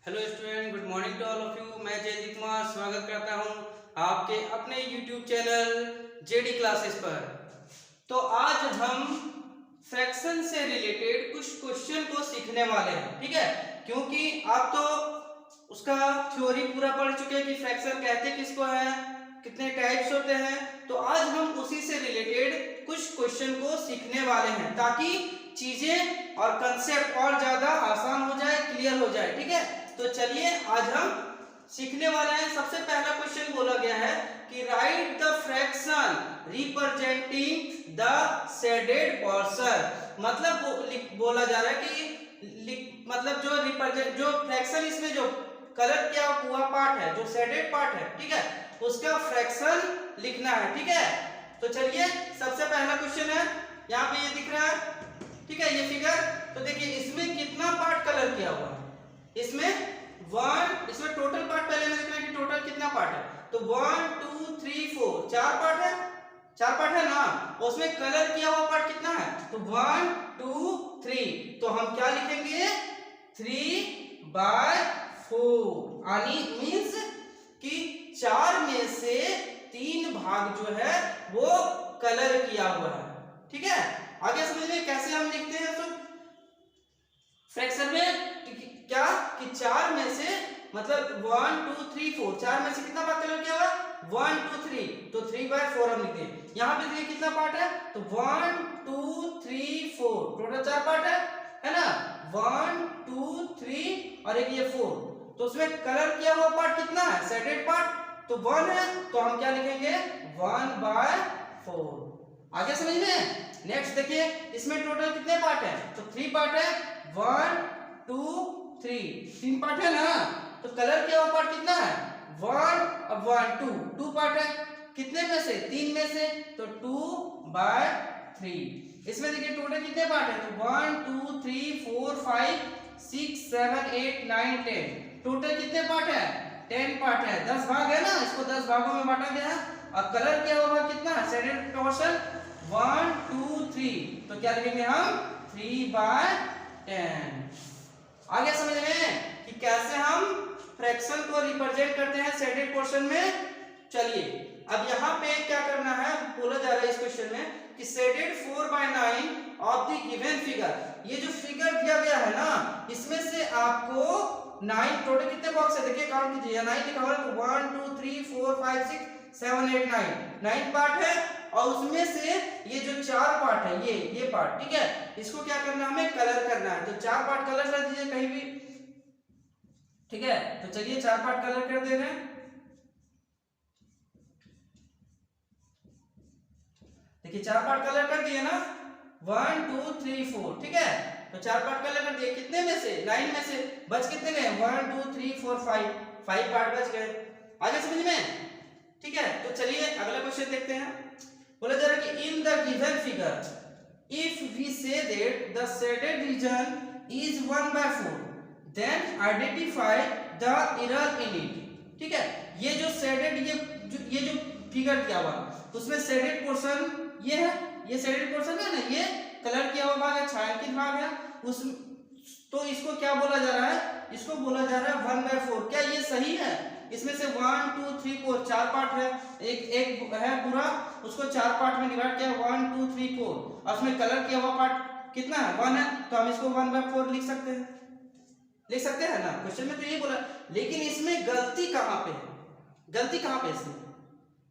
Hello student, good morning to all of you. मैं जयदीप कुमार स्वागत करता हूं आपके अपने यूट्यूब चैनल जेडी क्लासेस पर। तो आज हम फ्रैक्शन से रिलेटेड कुछ क्वेश्चन को सीखने वाले हैं, ठीक है। क्योंकि आप तो उसका थ्योरी पूरा पढ़ चुके हैं कि फ्रैक्शन कहते किसको है, कितने टाइप्स होते हैं। तो आज हम उसी से रिलेटेड कुछ क्वेश्चन को सीखने वाले हैं ताकि चीजें और कंसेप्ट और ज्यादा आसान हो जाए, क्लियर हो जाए, ठीक है। तो चलिए आज हम सीखने वाले हैं। सबसे पहला क्वेश्चन बोला गया है कि right the fraction representing the shaded portion. मतलब बोला जा रहा है कि मतलब जो फ्रैक्शन, इसमें जो कलर क्या हुआ पार्ट है, जो शेडेड पार्ट है, ठीक है, उसका फ्रैक्शन लिखना है, ठीक है। तो चलिए सबसे पहला क्वेश्चन है, यहाँ पे ये दिख रहा है, ठीक है, ये फिगर। तो देखिए इसमें कितना पार्ट कलर किया हुआ है। इसमें टोटल पार्ट पहले में देखना है कि टोटल कितना पार्ट है। तो 1 2 3 4 चार पार्ट है ना। उसमें कलर किया हुआ पार्ट कितना है, तो 1 2 3। तो हम क्या लिखेंगे, 3/4 यानी मीन्स कि 4 में से 3 भाग जो है वो कलर किया हुआ है, ठीक है। आगे समझिए कैसे हम लिखते हैं। तो फ्रैक्शन में क्या कि 4 में से मतलब 1 2 3 4, 4 में से कितना भाग कलर किया हुआ, 1 2 3, तो 3/4 हम लिखते हैं। यहाँ पे देखिए कितना पार्ट है, तो 1 2 3 4, टोटल 4 पार्ट है ना। 1 2 3 और एक ये 4। तो उसमें कलर किया हुआ पार्ट कितना है, शेडेड पार्ट तो 1 है। तो हम क्या लिखेंगे, 1/4। आगे समझ में। नेक्स्ट देखिए इसमें टोटल कितने पार्ट है, तो 3 पार्ट है। 1 2 3 पार्ट है ना। तो कलर किया हुआ पार्ट कितना है, 1 और 1 2 पार्ट है। कितने में से, 3 में से, तो 2/3। इसमें देखिए टोटल कितने पार्ट है, तो 1 2 3 4 5 6 7 8 9 10। टोटल कितने पार्ट है, 10 पार्ट है। 10 भाग है ना, इसको 10 भागों में बांटा गया है। और कलर किया हुआ कितना है, शेडेड पोर्शन 1 2 3। तो क्या लिखेंगे हम, 3/10। आगे समझ में कि कैसे हम फ्रैक्शन को रिप्रेजेंट करते हैं शेडेड पोर्शन में। चलिए अब यहाँ पे क्या करना है, बोला जा रहा है इस क्वेश्चन में कि shaded 4/9 of the given figure. ये जो फिगर दिया गया है ना, इसमें से आपको 9 टोटल कितने बॉक्स है देखिए, काउंट कीजिए। 9 लिखा हुआ है, तो 1 2 3 4 5 6 7 8 9 पार्ट है। और उसमें से ये जो 4 पार्ट है, ये पार्ट, ठीक है, इसको क्या करना है, हमें कलर करना है। तो 4 पार्ट कलर कर दीजिए कहीं भी, ठीक है। तो चलिए 4 पार्ट कलर कर दे रहे हैं। देखिए 4 पार्ट कलर कर दिए ना, 1 2 3 4, ठीक है। तो 4 पार्ट कलर कर दिए, कितने में से, 9 में से बच कितने गए, 1 2 3 4 5 पार्ट बच गए। आगे समझ में, ठीक है। तो चलिए अगला क्वेश्चन देखते हैं। बोला जा रहा है कि in the given figure if we say that the shaded region is 1/4 then identify the error in it, ठीक है। ये जो शेडेड, ये जो फिगर किया हुआ, उसमें शेडेड पोर्शन ये है, ये शेडेड पोर्शन है ना, ये कलर किया हुआ भाग है, छायांकित भाग है। उस तो इसको क्या बोला जा रहा है, इसको बोला जा रहा है 1/4। क्या ये सही है, इसमें से 1 2 3 4 4 पार्ट है, एक है पूरा, उसको 4 पार्ट में डिवाइड किया, 1 2 3 4, और उसमें कलर किया हुआ पार्ट कितना है, 1 है। तो हम इसको 1/4 लिख सकते हैं ना। क्वेश्चन में तो यही बोला, लेकिन इसमें गलती कहाँ पे है, गलती कहाँ पे, इसमें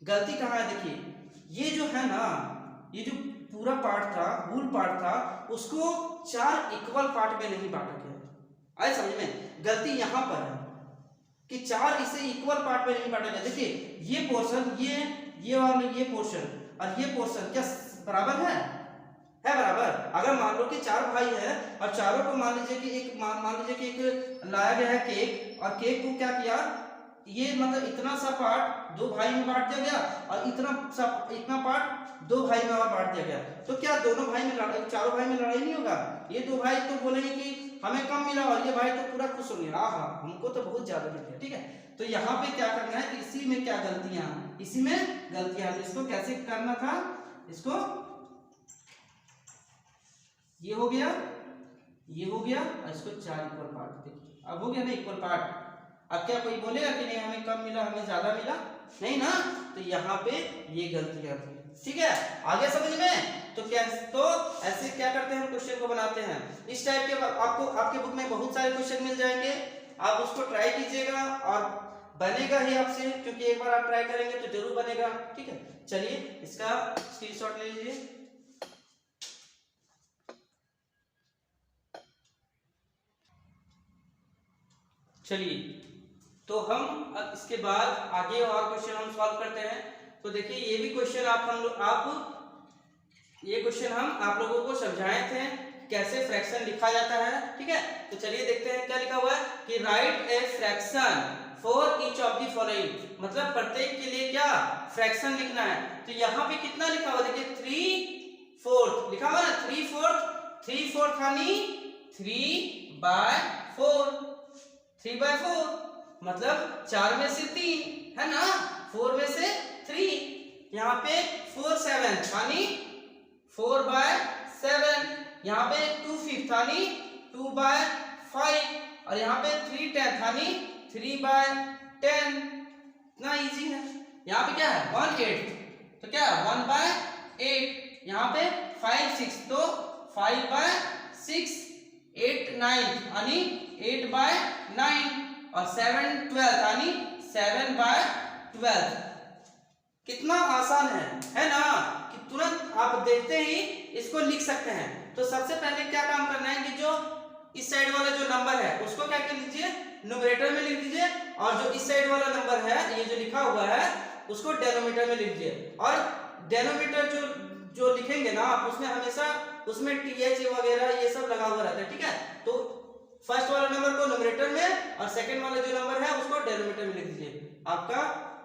गलती कहाँ है। देखिए ये जो है ना, ये जो पूरा पार्ट था, होल पार्ट था, उसको 4 इक्वल पार्ट में नहीं बांटा गया। आए समझ में, गलती यहाँ पर है कि 4 इसे इक्वल पार्ट में नहीं बांटा गया। देखिए ये पोर्शन, ये वाला ये पोर्शन और ये पोर्शन क्या बराबर है बराबर। अगर मान लो कि 4 भाई है और चारों को मान लीजिए कि एक लाया गया है केक, और केक को क्या किया, ये मतलब इतना सा पार्ट 2 भाई में बांट दिया गया, और इतना पार्ट 2 भाई में और बांट दिया गया। तो क्या दोनों भाई में लड़ाई, चारों भाई में लड़ाई नहीं होगा। ये 2 भाई तो बोलेंगे कि हमें कम मिला, और ये भाई तो पूरा खुश होंगे, हाँ हमको तो बहुत ज्यादा मिल गया, ठीक है। तो यहाँ पे क्या करना है, इसी में क्या गलतियां, इसी में गलतियां। इसको कैसे करना था, इसको ये हो गया, ये हो गया और इसको 4 इक्वल पार्ट। देखिए अब हो गया ना इक्वल पार्ट। अब क्या कोई बोलेगा कि नहीं हमें कम मिला हमें ज्यादा मिला, नहीं ना, तो यहाँ पे ये गलती आती है। ठीक है, आगे समझ में? तो क्या, तो ऐसे क्या करते हैं हम क्वेश्चन को बनाते हैं इस टाइप के। आपको आपके बुक में बहुत सारे क्वेश्चन मिल जाएंगे, आप उसको ट्राई कीजिएगा और बनेगा ही आपसे, क्योंकि एक बार आप ट्राई करेंगे तो जरूर बनेगा। ठीक है, चलिए इसका स्क्रीनशॉट ले लीजिए। चलिए तो हम अब इसके बाद आगे और क्वेश्चन हम सॉल्व करते हैं। तो देखिए ये भी क्वेश्चन ये क्वेश्चन हम आप लोगों को समझाए थे कैसे फ्रैक्शन लिखा जाता है। ठीक है, तो चलिए देखते हैं क्या लिखा हुआ है कि right a fraction for each of the following, मतलब प्रत्येक के लिए क्या फ्रैक्शन लिखना है। तो यहाँ पे कितना लिखा हुआ देखिए 3/4 लिखा हुआ है, 3/4 यानी 3/4, 3/4 मतलब 4 में से 3 है ना, 4 में से 3, यहाँ पे 4/7 यानी 4/7, यहाँ पे 2/5 यानी 2/5, और यहाँ पे 3/10 यानी 3/10। इतना इजी है। यहाँ पे क्या है 1/8, तो क्या 1/8, यहाँ पे 5/6 तो 5/6, 8/9 यानी 8/9, और 7/12 यानी 7/12। कितना आसान है ना, कि तुरंत आप देखते ही इसको लिख सकते हैं। तो सबसे पहले क्या काम करना है कि जो इस साइड वाला जो नंबर है उसको क्या कर लीजिए न्यूमरेटर में लिख दीजिए, और जो इस साइड वाला नंबर है ये जो लिखा हुआ है उसको डेनोमीटर में लिख दीजिए। और डेनोमीटर जो लिखेंगे ना आप उसमें हमेशा उसमें TH वगैरह ये सब लगा हुआ रहता है। ठीक है, तो फर्स्ट वाला नंबर को न्यूमरेटर में और सेकंड वाला जो नंबर है उसको डेनोमीटर में लिख दीजिए, आपका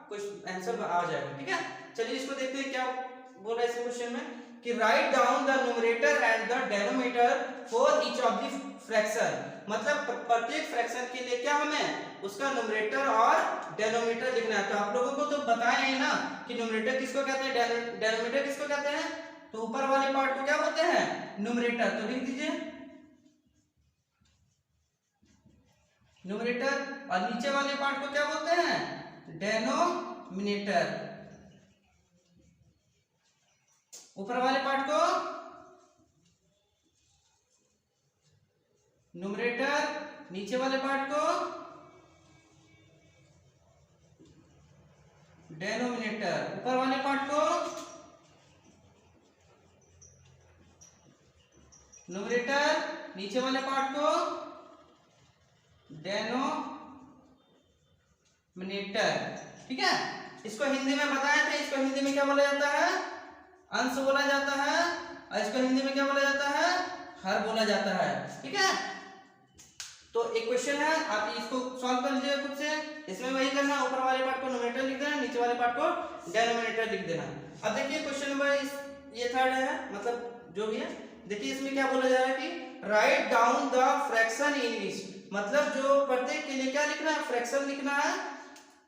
कुछ आंसर आ जाएगा। ठीक है, चलिए इसको देखते हैं क्या बोल रहा है इस क्वेश्चन में कि write down the numerator and the denominator for each of the fraction, मतलब प्रत्येक फ्रैक्शन के लिए क्या हमें उसका न्यूमरेटर और डेनोमीटर लिखना है। तो आप लोगों को तो बताया ही ना कि न्यूमरेटर किसको कहते हैं, डेनोमीटर किसको कहते हैं। तो ऊपर वाले पार्ट को क्या बोलते हैं न्यूमरेटर, तो लिख दीजिए न्यूमरेटर, और नीचे वाले पार्ट को क्या बोलते हैं डेनोमिनेटर, ऊपर वाले पार्ट को न्यूमरेटर, नीचे वाले पार्ट को डेनोमिनेटर, ऊपर वाले पार्ट को न्यूमरेटर, नीचे वाले पार्ट को डेनोमिनेटर। ठीक है, इसको हिंदी में बताया था, इसको हिंदी में क्या बोला जाता है अंश बोला जाता है, और इसको हिंदी में क्या बोला जाता है हर बोला जाता है। ठीक है, तो एक क्वेश्चन है आप इसको सॉल्व कर लीजिए खुद से। इसमें वही करना, ऊपर वाले पार्ट को न्यूमरेटर लिख देना, नीचे वाले पार्ट को डेनोमिनेटर लिख देना। अब देखिए क्वेश्चन नंबर ये थर्ड है, मतलब जो भी है, देखिए इसमें क्या बोला जा रहा है कि write down the fraction in each, मतलब जो प्रत्येक के लिए क्या लिखना है फ्रैक्शन लिखना है।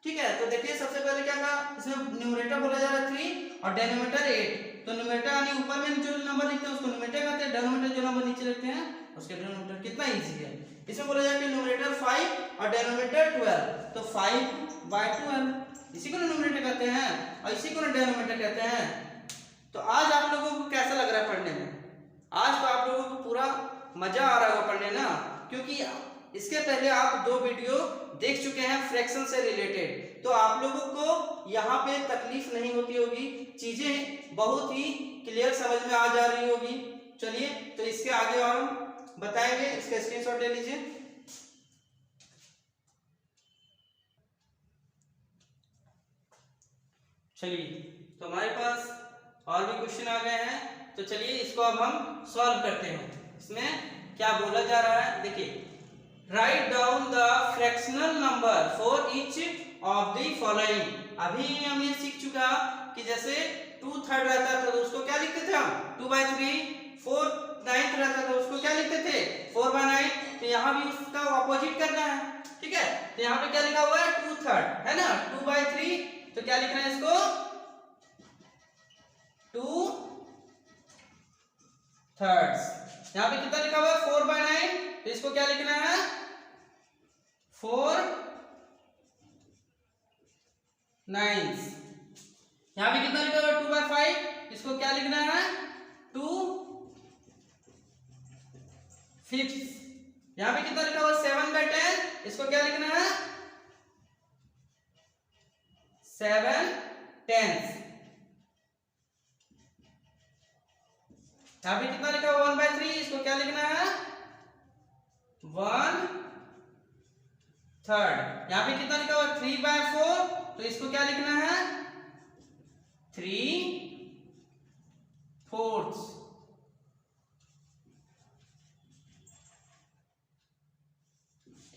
ठीक है, तो देखिए सबसे पहले क्या कहा, इसमें न्यूमरेटर बोला जा रहा है 3 और डेनोमीटर 8। तो न्यूमरेटर यानी ऊपर में जो नंबर लिखते हैं उसको न्यूमरेटर कहते हैं, डेनोमीटर जो नंबर नीचे लिखते हैं उसके डेनोमीटर। कितना इजी है। इसमें बोला जाए कि न्यूमरेटर 5 और डेनोमीटर 12, तो 5/12 इसी को न्यूमरेटर कहते हैं और इसी को डेनोमीटर कहते हैं। तो आज आप लोगों को कैसा लग रहा है पढ़ने में? आज तो आप लोगों को पूरा मजा आ रहा होगा पढ़ने ना, क्योंकि इसके पहले आप 2 वीडियो देख चुके हैं फ्रैक्शन से रिलेटेड, तो आप लोगों को यहाँ पे तकलीफ नहीं होती होगी, चीजें बहुत ही क्लियर समझ में आ जा रही होगी। चलिए तो इसके आगे और हम बताएंगे, इसका स्क्रीनशॉट ले लीजिए। चलिए तो हमारे पास और भी क्वेश्चन आ गए हैं, तो चलिए इसको अब हम सॉल्व करते हैं। इसमें क्या बोला जा रहा है देखिए, write down the fractional number for each of the following. अभी हमने सीख चुका कि जैसे 2/3 रहता था तो उसको क्या लिखते थे हम 2/3, 4/9 रहता था उसको क्या लिखते थे 4/9। तो यहाँ भी उसका ऑपोजिट करना है। ठीक है, तो यहाँ पे क्या लिखा हुआ है 2/3 है ना, 2/3, तो क्या लिखना है इसको 2/3। यहाँ पे कितना लिखा हुआ है 4/9, 4 9s। यहाँ पे कितना लिखा हुआ 2/5, इसको क्या लिखना है 2 5। यहाँ पे कितना लिखा हुआ 7/10, इसको क्या लिखना है 7/10। यहाँ पे कितना लिखा हुआ 1/3, इसको क्या लिखना है 1/3। यहाँ पे कितना लिखा हुआ 3/4, तो इसको क्या लिखना है 3/4।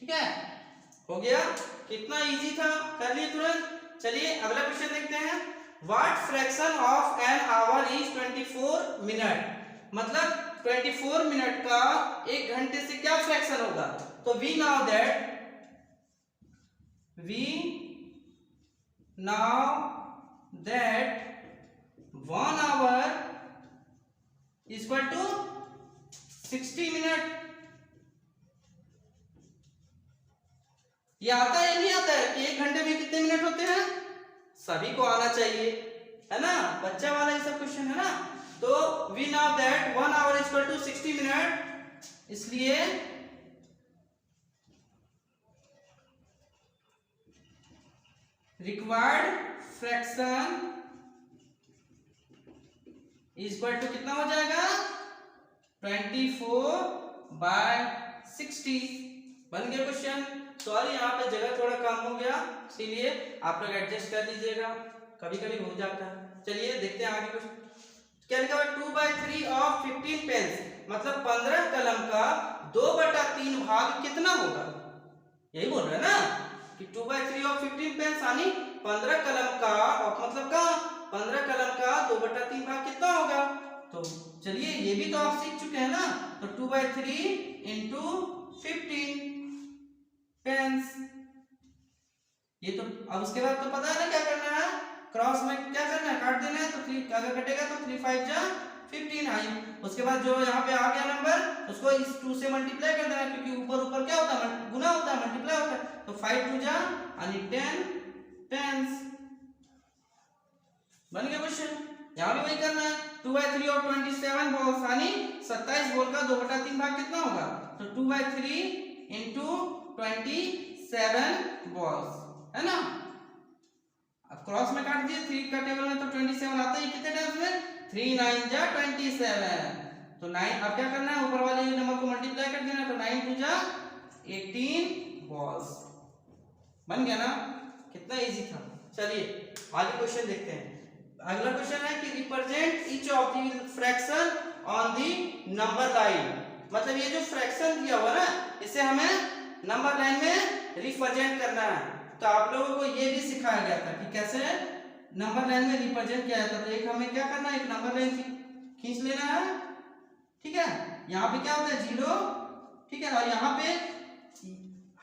ठीक है, हो गया। कितना इजी था, कर लिए तुरंत। चलिए अगला क्वेश्चन देखते हैं। What fraction of an hour is 24 minute. मतलब 24 मिनट का 1 घंटे से क्या फ्रैक्शन होगा। तो we know that 1 hour equal to 60 minute. ये आता है नहीं आता है कि 1 घंटे में कितने मिनट होते हैं, सभी को आना चाहिए, है ना, बच्चा वाला ये सब क्वेश्चन है ना। तो we know that 1 hour equal to 60 minute, इसलिए रिक्वायर्ड फ्रैक्शन इक्वल टू कितना हो जाएगा 24/60। बन गया क्वेश्चन। सॉरी यहाँ पे जगह थोड़ा कम हो गया, इसीलिए आप लोग एडजस्ट कर लीजिएगा, कभी कभी हो जाता है। चलिए देखते हैं आगे क्वेश्चन। क्या लिखा हुआ 2/3 ऑफ 15 पेन्स। मतलब 15 कलम का 2/3 भाग कितना होगा, यही बोल रहे हैं ना कि 2/3 ऑफ 15 पेन्स यानी 15 कलम का, मतलब का 15 कलम का 2/3 भाग कितना होगा। तो चलिए ये भी तो आप सीख चुके हैं ना। तो 2/3 इंटू 15 पेन्स, ये तो अब उसके बाद तो पता है ना क्या करना है, क्रॉस में क्या करना है, काट देना है। तो 3 अगर कटेगा तो 3 5 जा 15 आई। उसके बाद जो यहाँ पे आ गया नंबर, उसको इस 2 से मल्टीप्लाई कर देना, क्योंकि ऊपर ऊपर क्या होता है गुना होता है, मल्टीप्लाई होता है। तो 5 2 जा यानी 10 टेंस। बन गया क्वेश्चन। यहाँ भी वही करना है। 2/3 और 27 बॉल्स यानी 27 बॉल का 2/3 भाग कितना होगा। तो 2/3 इंटू 27 बॉल्स, है ना। अब क्रॉस में काट दिए, 3 का टेबल में तो 27 आता है, कितने टाइम्स में 3 9 जा 27। तो 9 अब क्या करना है, ऊपर वाले नंबर को मल्टीप्लाई कर देना। तो 9 2 जा 18 बॉल्स। बन गया ना, कितना इजी था। चलिए आगे क्वेश्चन देखते हैं। अगला क्वेश्चन है कि represent each of the fraction on the number line. मतलब ये जो फ्रैक्शन दिया हुआ ना, इसे हमें नंबर लाइन में रिप्रेजेंट करना है। तो आप लोगों को ये भी सिखाया गया था कि कैसे नंबर लाइन में रिप्रेजेंट किया जाता है। तो एक हमें क्या करना है, एक नंबर लाइन खींच लेना है, ठीक है। यहाँ पे क्या होता है 0, ठीक है। और यहाँ पे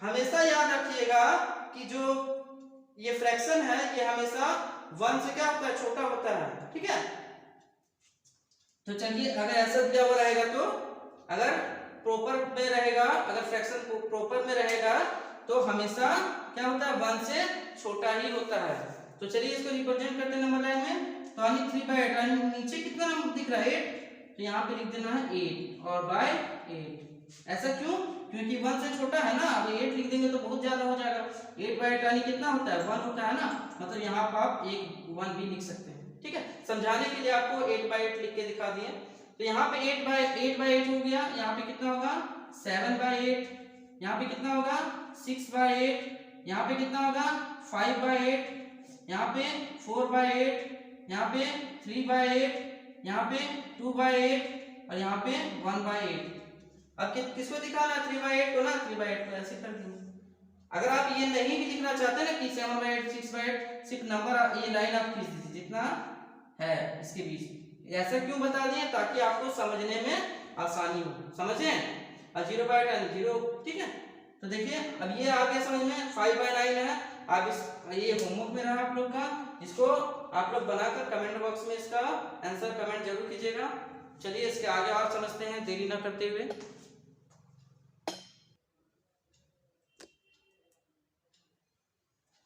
हमेशा याद रखिएगा कि जो ये फ्रैक्शन है ये हमेशा 1 से क्या होता है, छोटा होता है, ठीक है। तो चलिए अगर ऐसा दिया हुआ रहेगा, तो अगर प्रॉपर में रहेगा, अगर फ्रैक्शन प्रॉपर में रहेगा तो हमेशा क्या होता है 1 से छोटा ही होता है। तो चलिए इसको रिप्रेजेंट करते हैं नंबर लाइन में। तो यानी 3/8, नीचे कितना नंबर दिख रहा है 8, तो यहाँ पे लिख देना है 8 और बाय 8। ऐसा क्यों, क्योंकि 1 से छोटा है ना। अब 8 लिख देंगे तो बहुत ज्यादा हो जाएगा। 8/8 यानी कितना होता है 1 होता है ना। मतलब यहाँ पर आप एक 1 भी लिख सकते हैं, ठीक है। समझाने के लिए आपको 8/8 लिख के दिखा दिए। तो यहाँ पे 8/8 हो गया। यहाँ पे कितना होगा 7/8, यहाँ पे कितना होगा 6/8, यहाँ पे कितना होगा 5/8, यहाँ पे 4/8, यहाँ पे 3/8, यहाँ पे 2/8 और यहाँ पे 1/8। अब किसको दिखाना है 3/8 को ना, 3/8 को ऐसे कर दिए। अगर आप ये नहीं भी लिखना चाहते ना कि 7/8 6/8, सिर्फ नंबर ये लाइन आप खींच दीजिए जितना है इसके बीच। ऐसा क्यों बता दिए, ताकि आपको समझने में आसानी हो, समझे। और 0/10 0, ठीक है। तो देखिए अब ये आ गया समझ में। 5/9 है। आप इस ये होमवर्क में रहा आप लोग का, इसको आप लोग बनाकर कमेंट बॉक्स में इसका आंसर कमेंट जरूर कीजिएगा। चलिए इसके आगे और समझते हैं देरी ना करते हुए।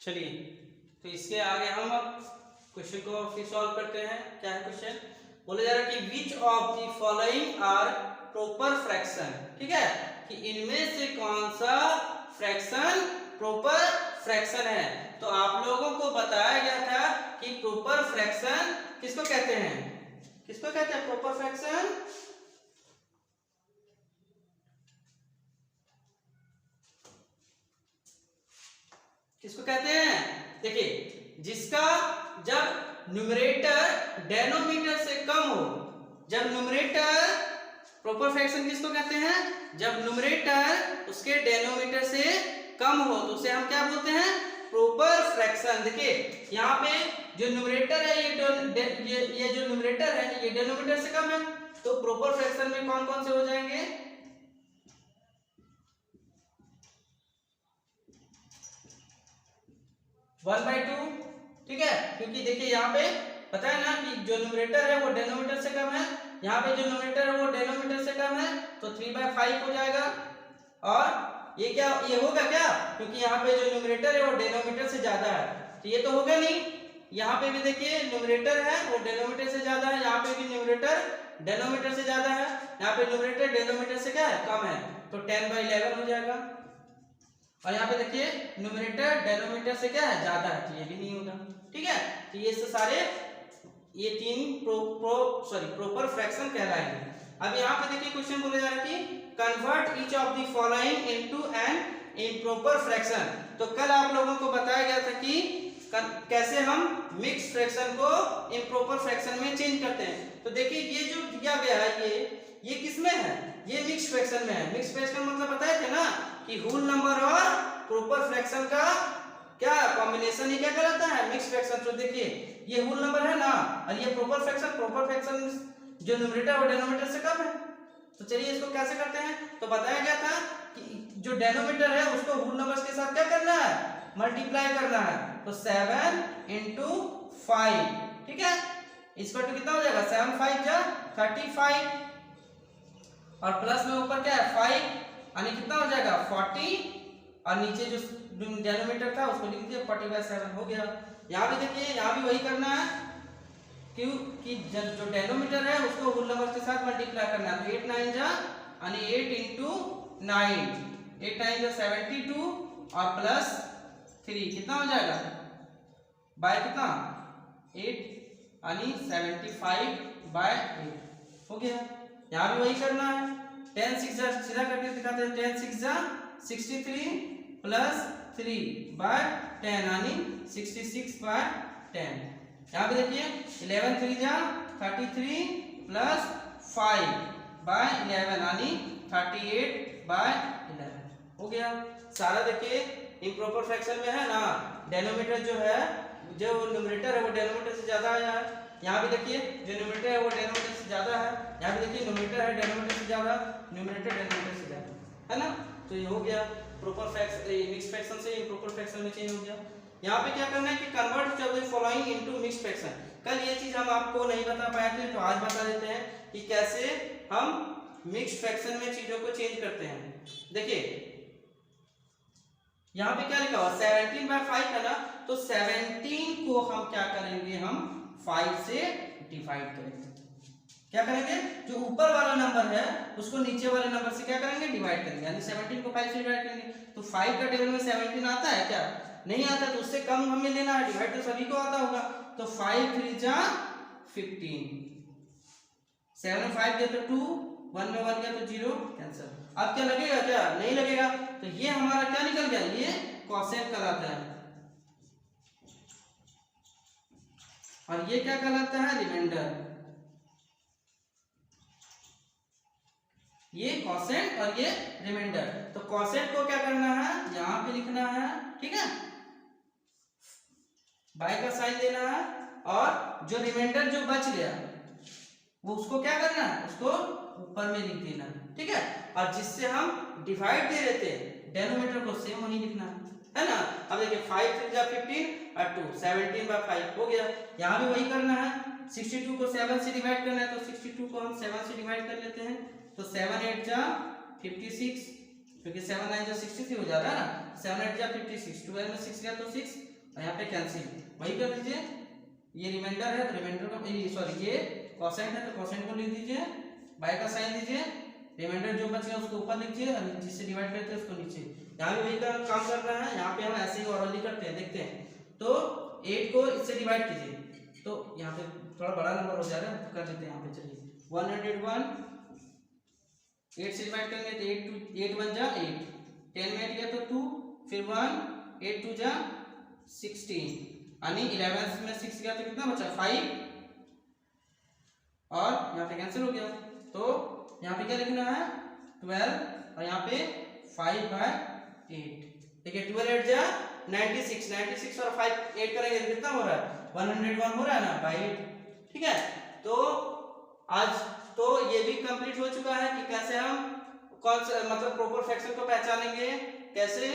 चलिए, तो इसके आगे हम अब क्वेश्चन को फिर सॉल्व करते हैं। क्या है क्वेश्चन? बोला जा रहा है कि which of the following are proper fraction, ठीक है, कि इनमें से कौन सा फ्रैक्शन प्रॉपर फ्रैक्शन है। तो आप लोगों को बताया गया था कि प्रॉपर फ्रैक्शन किसको कहते हैं, किसको कहते हैं प्रॉपर फ्रैक्शन? किसको कहते हैं? देखिए, जिसका जब न्यूमरेटर डेनोमिनेटर से कम हो, जब न्यूमरेटर, प्रॉपर फ्रैक्शन किसको कहते हैं? जब न्यूमरेटर उसके डेनोमिनेटर से कम हो तो उसे हम क्या बोलते हैं? Proper fraction. देखिए यहाँ पे जो न्यूमरेटर है ये जो न्यूमरेटर है ये डेनोमिनेटर से कम है, तो प्रॉपर फ्रैक्शन में कौन कौन से हो जाएंगे? 1/2, ठीक है, क्योंकि देखिए यहाँ पे पता है ना कि जो न्यूमरेटर है वो डेनोमिनेटर से कम है, यहाँ पे जो न्यूमरेटर है वो डेनोमिनेटर से कम है, तो 3/5 हो जाएगा। और ये क्या, ये होगा क्या, क्योंकि यहाँ पे जो न्यूमरेटर है वो डेनोमिनेटर से ज्यादा है, तो ये तो होगा नहीं। यहाँ पे भी देखिए न्यूमरेटर है वो डेनोमिनेटर से ज्यादा है, यहाँ पे भी न्यूमरेटर डेनोमिनेटर से ज्यादा है, यहाँ पे न्यूमरेटर डेनोमिनेटर से क्या है, कम है, तो 10/11 हो जाएगा। और यहाँ पे देखिए न्यूमरेटर डेनोमिनेटर से क्या है, ज्यादा है, तो ये भी नहीं होगा, ठीक है। तो ये सारे ये तीन प्रॉपर फ्रैक्शन कहलाएंगे। अब यहाँ पे देखिए क्वेश्चन बोला जा रहा है कि convert each of the following into an improper fraction. तो कल आप लोगों को बताया गया था कि कैसे हम मिक्स फ्रैक्शन को इम्प्रॉपर फ्रैक्शन में चेंज करते हैं। तो देखिए ये जो दिया गया है ये किसमें है, ये मिक्स फ्रैक्शन में है। मिक्स फ्रैक्शन मतलब बताए थे ना कि होल नंबर और प्रॉपर फ्रैक्शन का क्या कॉम्बिनेशन, ये क्या कहलाता है, मिक्स फ्रैक्शन। तो देखिए ये होल नंबर है ना, और ये प्रॉपर फ्रैक्शन जो न्यूमरेटर और डेनोमिनेटर से कम है। तो चलिए इसको कैसे करते हैं, तो बताया गया था कि जो डेनोमिनेटर है उसको होल नंबर्स के साथ क्या करना है, मल्टीप्लाई करना है। तो 7 × 5, ठीक है, इसका तो कितना हो जाएगा, 7 × 5 = 35, और प्लस में ऊपर क्या है 5, यानी कितना हो जाएगा 40, और नीचे जो डेनोमिनेटर था उसको लिख दिया 40/7 हो गया। यहाँ भी देखिए यहाँ भी वही करना है, क्यों कि जो डेनोमिनेटर है उसको होल नंबर के साथ मल्टीप्लाई करना है। तो 8 × 9 यानी 8 × 9, 8 × 9 = 72, और प्लस 3 कितना हो जाएगा, बाय कितना 8, यानी 75/8 हो गया। यहाँ भी वही करना है, 10 × 6 सीधा करके दिखाते हैं, 10 × 6 = 63 प्लस 3/10 यानी 66/10। यहाँ पे देखिए 11 × 3 = 33 प्लस 5/11 यानी 38/11 हो गया। सारा देखिए इम्प्रॉपर फ्रैक्शन में है ना, डेनोमिनेटर जो है, जो न्यूमरेटर है वो डेनोमिनेटर से ज्यादा आया है। यहाँ भी देखिए जो न्यूमरेटर है वो डेनोमिनेटर से ज्यादा है, यहाँ भी देखिए न्यूमरेटर है डेनोमिनेटर से ज्यादा, न्यूमरेटर डेनोमिनेटर से ज्यादा, है ना। तो ये हो गया प्रॉपर फ्रैक्शन, मिक्स फ्रैक्शन से इम्प्रॉपर फ्रैक्शन में चेंज हो गया। यहाँ पे क्या करना है कि convert the following into mix fraction. कल ये चीज हम आपको नहीं बता पाए थे, तो आज बता देते हैं कि कैसे हम मिक्स फ्रैक्शन में चीजों को चेंज करते हैं। देखिए यहाँ पे क्या लिखा हुआ 17/5 है ना, तो 17 को हम क्या करेंगे, हम 5 से डिवाइड करेंगे। क्या करेंगे, जो ऊपर वाला नंबर है उसको नीचे वाले नंबर से क्या करेंगे, डिवाइड करेंगे, यानी 17 को 5 से डिवाइड करेंगे। तो 5 का टेबल में 17 आता है क्या, नहीं आता, तो उससे कम हमें लेना है, डिवाइड तो सभी को आता होगा। तो 5 × 3 = 15, 7 में 5 गया तो 2, 1 में 1 गया तो 0, कैंसिल। अब क्या लगेगा, क्या नहीं लगेगा, तो ये हमारा क्या निकल गया, ये कोसेंट कहलाता है, और ये क्या कहलाता है, रिमाइंडर। ये कोसेंट और ये रिमाइंडर। तो कोसेंट को क्या करना है, यहां पे लिखना है, ठीक है, बाय का साइन देना है, और जो रिमाइंडर जो बच गया वो उसको क्या करना है, उसको ऊपर में लिख देना, ठीक है। और जिससे हम डिवाइड दे रहे थे डेनोमिनेटर को सेम वही लिखना है ना। अब देखिए 5 × 3 = 15 और 2 17/5 हो गया। यहाँ भी वही करना है, 62 को 7 से डिवाइड करना है, तो 62 को हम 7 से डिवाइड कर लेते हैं। तो 7 × 8 = 56, क्योंकि 7 × 9 = 63 हो जाता है ना, 7 × 8 = 56, 12 में 6 गया तो 6, और यहाँ पे कैंसिल, वही कर दीजिए। ये रिमाइंडर है तो रिमाइंडर का सॉरी ये कोसेंट है तो कोसेंट को लिख दीजिए, बाय का साइन दीजिए, रिमाइंडर जो बच गया उसको ऊपर लिखिए और जिससे डिवाइड करते हैं उसको नीचे। यहाँ भी वही काम कर रहा है, यहाँ पे हम ऐसे ही ऑरली करते हैं, देखते हैं। तो 8 को इससे डिवाइड कीजिए, तो यहाँ पे थोड़ा बड़ा नंबर हो जा रहा है तो कर लेते हैं यहाँ पे। चलिए 101 8 से डिवाइड करेंगे तो 8 1 जा 8, 10 में 8 गया तो 2, फिर 1 8 2 जा 16, यानी 11 में 6 गया तो कितना बचा 5, और यहाँ पे कैंसिल हो गया। तो यहाँ पे क्या लिखना है 12 और यहाँ पे 5/8। देखिए 12 8 जा 96, 96 और 5 8 करेंगे तो कितना हो रहा है 101 हो रहा है ना बाई 8। ठीक है, तो आज तो ये भी कंप्लीट हो चुका है कि कैसे हम कौन सा मतलब प्रॉपर फ्रैक्शन को पहचानेंगे, कैसे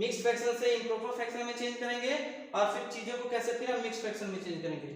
मिक्स फ्रैक्शन से इम्प्रॉपर फ्रैक्शन में चेंज करेंगे, और फिर चीजों को कैसे फिर हम मिक्स फ्रैक्शन में चेंज करेंगे।